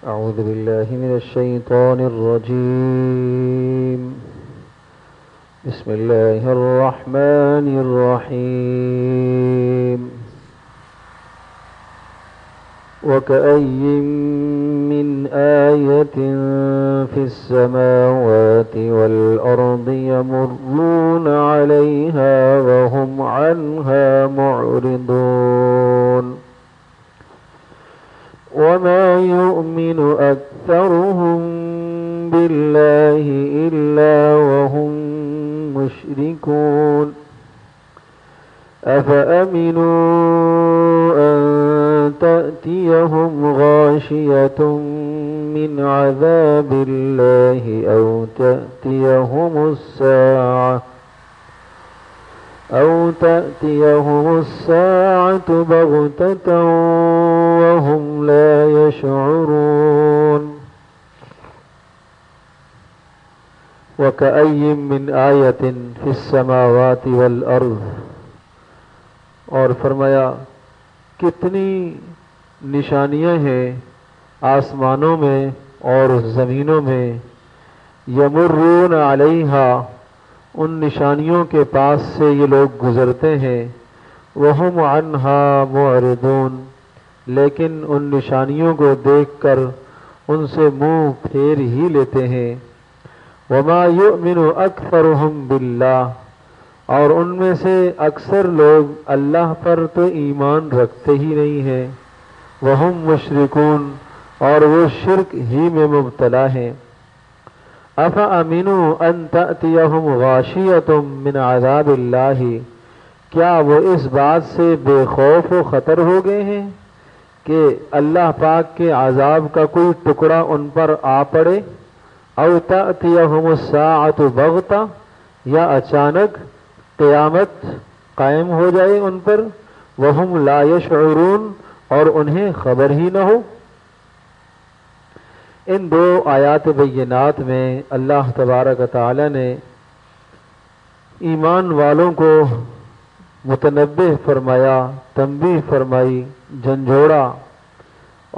أعوذ بالله من الشيطان الرجيم. بسم الله الرحمن الرحيم. وكأي من آية في السماوات والأرض يمرون عليها وهم عنها معرضون وما يؤمن أكثرهم بالله إلا وهم مشركون أفأمنوا أن تأتيهم غاشية من عذاب الله أو تأتيهم الساعة بغتة وهم لا يشعرون وكأي من آية في السماوات والأرض. اور فرمایا کتنی نشانیاں ہیں آسمانوں میں اور زمینوں میں، یمرون علیہا ان نشانیوں کے پاس سے یہ لوگ گزرتے ہیں، وہم عنہا معرضون لیکن ان نشانیوں کو دیکھ کر ان سے منہ پھیر ہی لیتے ہیں، وما یؤمن اکثرہم باللہ اور ان میں سے اکثر لوگ اللہ پر تو ایمان رکھتے ہی نہیں ہیں، وہم مشرکون اور وہ شرک ہی میں مبتلا ہیں۔ افامنوا ان تأتیہم غاشیۃ من عذاب اللہ، کیا وہ اس بات سے بے خوف و خطر ہو گئے ہیں کہ اللہ پاک کے عذاب کا کوئی ٹکڑا ان پر آ پڑے، او تأتیہم الساعۃ بغتہ یا اچانک قیامت قائم ہو جائے ان پر، وہم لا یشعرون اور انہیں خبر ہی نہ ہو۔ ان دو آیات بینات میں اللہ تبارک و تعالی نے ایمان والوں کو متنبہ فرمایا، تنبیہ فرمائی، جھنجھوڑا۔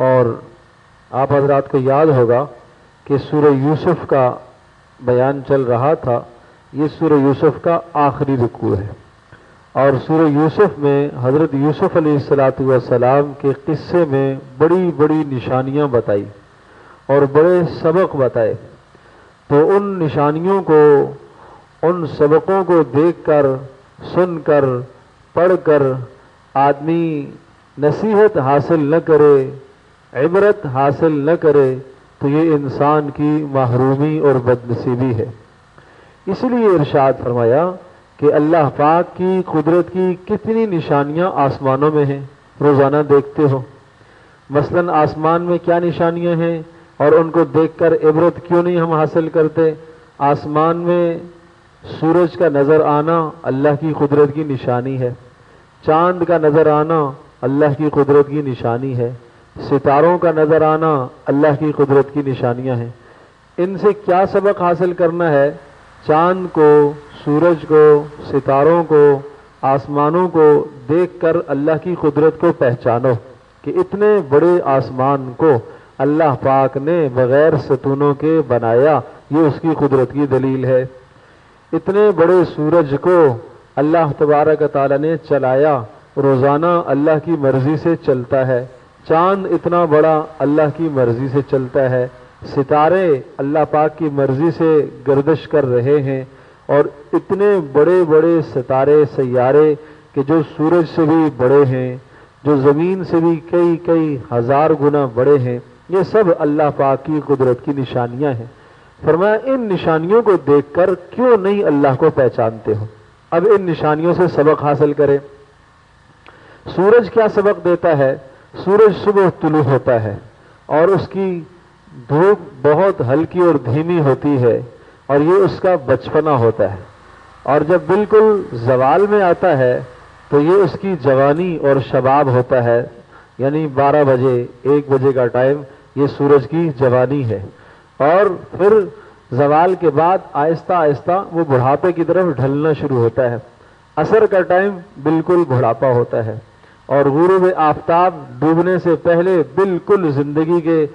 اور آپ حضرات کو یاد ہوگا کہ سورہ یوسف کا بیان چل رہا تھا، یہ سورہ یوسف کا آخری رکوع ہے، اور سورہ یوسف میں حضرت یوسف علیہ السلام کے قصے میں بڑی بڑی نشانیاں بتائی اور بڑے سبق بتائے۔ تو ان نشانیوں کو، ان سبقوں کو دیکھ کر، سن کر، پڑھ کر آدمی نصیحت حاصل نہ کرے، عبرت حاصل نہ کرے تو یہ انسان کی محرومی اور بدنصیبی ہے۔ اس لیے ارشاد فرمایا کہ اللہ پاک کی قدرت کی کتنی نشانیاں آسمانوں میں ہیں، روزانہ دیکھتے ہو۔ مثلا آسمان میں کیا نشانیاں ہیں اور ان کو دیکھ کر عبرت کیوں نہیں ہم حاصل کرتے؟ آسمان میں سورج کا نظر آنا اللہ کی قدرت کی نشانی ہے، چاند کا نظر آنا اللہ کی قدرت کی نشانی ہے، ستاروں کا نظر آنا اللہ کی قدرت کی نشانیاں ہیں۔ ان سے کیا سبق حاصل کرنا ہے؟ چاند کو، سورج کو، ستاروں کو، آسمانوں کو دیکھ کر اللہ کی قدرت کو پہچانو کہ اتنے بڑے آسمان کو اللہ پاک نے بغیر ستونوں کے بنایا، یہ اس کی قدرت کی دلیل ہے۔ اتنے بڑے سورج کو اللہ تبارک و تعالی نے چلایا، روزانہ اللہ کی مرضی سے چلتا ہے۔ چاند اتنا بڑا اللہ کی مرضی سے چلتا ہے، ستارے اللہ پاک کی مرضی سے گردش کر رہے ہیں، اور اتنے بڑے بڑے ستارے، سیارے کہ جو سورج سے بھی بڑے ہیں، جو زمین سے بھی کئی کئی ہزار گنا بڑے ہیں، یہ سب اللہ پاک کی قدرت کی نشانیاں ہیں۔ فرمایا ان نشانیوں کو دیکھ کر کیوں نہیں اللہ کو پہچانتے ہو؟ اب ان نشانیوں سے سبق حاصل کرے۔ سورج کیا سبق دیتا ہے؟ سورج صبح طلوع ہوتا ہے اور اس کی دھوپ بہت ہلکی اور دھیمی ہوتی ہے، اور یہ اس کا بچپنا ہوتا ہے، اور جب بالکل زوال میں آتا ہے تو یہ اس کی جوانی اور شباب ہوتا ہے، یعنی 12 بجے 1 بجے کا ٹائم یہ سورج کی جوانی ہے، اور پھر زوال کے بعد آہستہ آہستہ وہ بڑھاپے کی طرف ڈھلنا شروع ہوتا ہے۔ عصر کا ٹائم بالکل بڑھاپا ہوتا ہے، اور غروب آفتاب ڈوبنے سے پہلے بالکل زندگی کے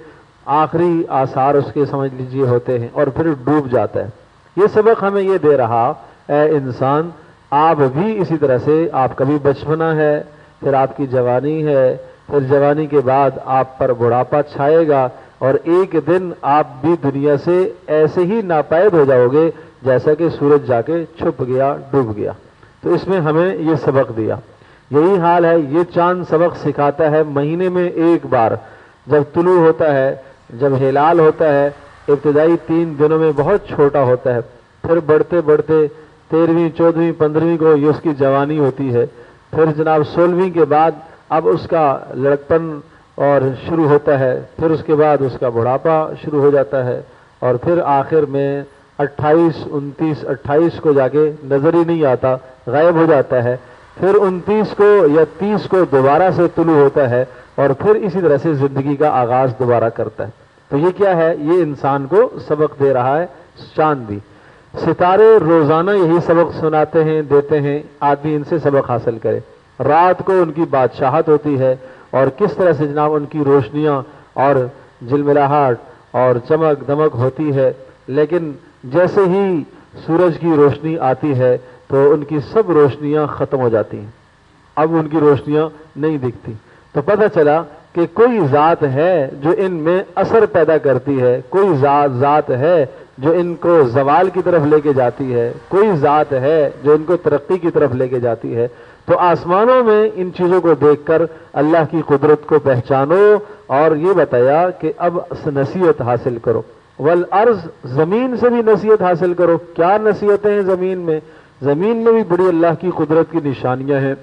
آخری آثار اس کے سمجھ لیجئے ہوتے ہیں اور پھر ڈوب جاتا ہے۔ یہ سبق ہمیں یہ دے رہا، اے انسان آپ بھی اسی طرح سے، آپ کا بھی بچپنا ہے، پھر آپ کی جوانی ہے، پھر جوانی کے بعد آپ پر بڑھاپا چھائے گا، اور ایک دن آپ بھی دنیا سے ایسے ہی ناپید ہو جاؤ گے جیسا کہ سورج جا کے چھپ گیا، ڈوب گیا۔ تو اس میں ہمیں یہ سبق دیا۔ یہی حال ہے، یہ چاند سبق سکھاتا ہے مہینے میں ایک بار، جب طلوع ہوتا ہے، جب ہلال ہوتا ہے، ابتدائی 3 دنوں میں بہت چھوٹا ہوتا ہے، پھر بڑھتے بڑھتے 13ویں 14ویں 15ویں کو یہ اس کی جوانی ہوتی ہے، پھر جناب 16ویں کے بعد اب اس کا لڑکپن اور شروع ہوتا ہے، پھر اس کے بعد اس کا بڑھاپا شروع ہو جاتا ہے، اور پھر آخر میں 28 29 28 کو جا کے نظر ہی نہیں آتا، غائب ہو جاتا ہے، پھر 29 کو یا 30 کو دوبارہ سے طلوع ہوتا ہے، اور پھر اسی طرح سے زندگی کا آغاز دوبارہ کرتا ہے۔ تو یہ کیا ہے؟ یہ انسان کو سبق دے رہا ہے چاند بھی۔ ستارے روزانہ یہی سبق سناتے ہیں، دیتے ہیں، آدمی ان سے سبق حاصل کرے۔ رات کو ان کی بادشاہت ہوتی ہے، اور کس طرح سے جناب ان کی روشنیاں اور جلملاہٹ اور چمک دمک ہوتی ہے، لیکن جیسے ہی سورج کی روشنی آتی ہے تو ان کی سب روشنیاں ختم ہو جاتی ہیں، اب ان کی روشنیاں نہیں دکھتی۔ تو پتہ چلا کہ کوئی ذات ہے جو ان میں اثر پیدا کرتی ہے، کوئی ذات ہے جو ان کو زوال کی طرف لے کے جاتی ہے، کوئی ذات ہے جو ان کو ترقی کی طرف لے کے جاتی ہے۔ تو آسمانوں میں ان چیزوں کو دیکھ کر اللہ کی قدرت کو پہچانو، اور یہ بتایا کہ اب نصیحت حاصل کرو۔ والارض، زمین سے بھی نصیحت حاصل کرو۔ کیا نصیحتیں ہیں زمین میں؟ زمین میں بھی بڑی اللہ کی قدرت کی نشانیاں ہیں۔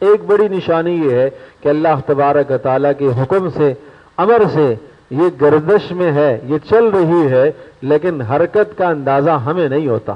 ایک بڑی نشانی یہ ہے کہ اللہ تبارک و تعالیٰ کے حکم سے، امر سے یہ گردش میں ہے، یہ چل رہی ہے، لیکن حرکت کا اندازہ ہمیں نہیں ہوتا،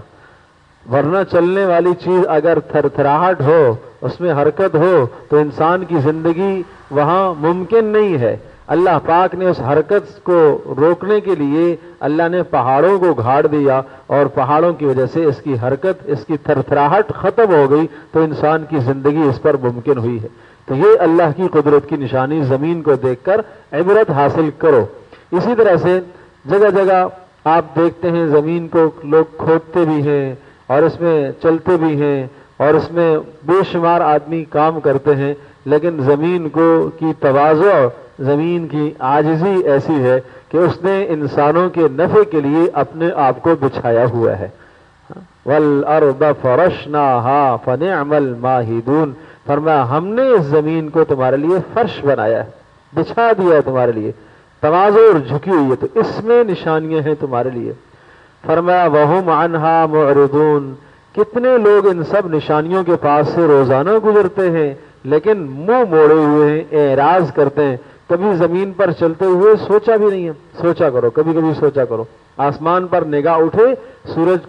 ورنہ چلنے والی چیز اگر تھرتھراہٹ ہو، اس میں حرکت ہو، تو انسان کی زندگی وہاں ممکن نہیں ہے۔ اللہ پاک نے اس حرکت کو روکنے کے لیے اللہ نے پہاڑوں کو گھاڑ دیا، اور پہاڑوں کی وجہ سے اس کی حرکت، اس کی تھرتھراہٹ ختم ہو گئی، تو انسان کی زندگی اس پر ممکن ہوئی ہے۔ تو یہ اللہ کی قدرت کی نشانی، زمین کو دیکھ کر عبرت حاصل کرو۔ اسی طرح سے جگہ جگہ آپ دیکھتے ہیں زمین کو لوگ کھودتے بھی ہیں، اور اس میں چلتے بھی ہیں، اور اس میں بے شمار آدمی کام کرتے ہیں، لیکن زمین کو کی تواضع، زمین کی عاجزی ایسی ہے کہ اس نے انسانوں کے نفع کے لیے اپنے آپ کو بچھایا ہوا ہے۔ وَالْأَرْضَ فَرَشْنَاهَا فَنِعْمَ الْمَاهِدُونَ، فرمایا ہم نے اس زمین کو تمہارے لیے فرش بنایا ہے، بچھا دیا ہے تمہارے لیے، تواضع اور جھکی ہوئی ہے، تو اس میں نشانیاں ہیں تمہارے لیے۔ فرمایا وَهُمْ عَنْهَا مُعْرِضُونَ، کتنے لوگ ان سب نشانیوں کے پاس سے روزانہ گزرتے ہیں، لیکن منہ موڑے ہوئے ہیں، اعراض کرتے ہیں۔ کبھی زمین پر چلتے ہوئے سوچا بھی نہیں ہے، سوچا کرو، کبھی کبھی سوچا کرو، آسمان پر نگاہ اٹھے، سورج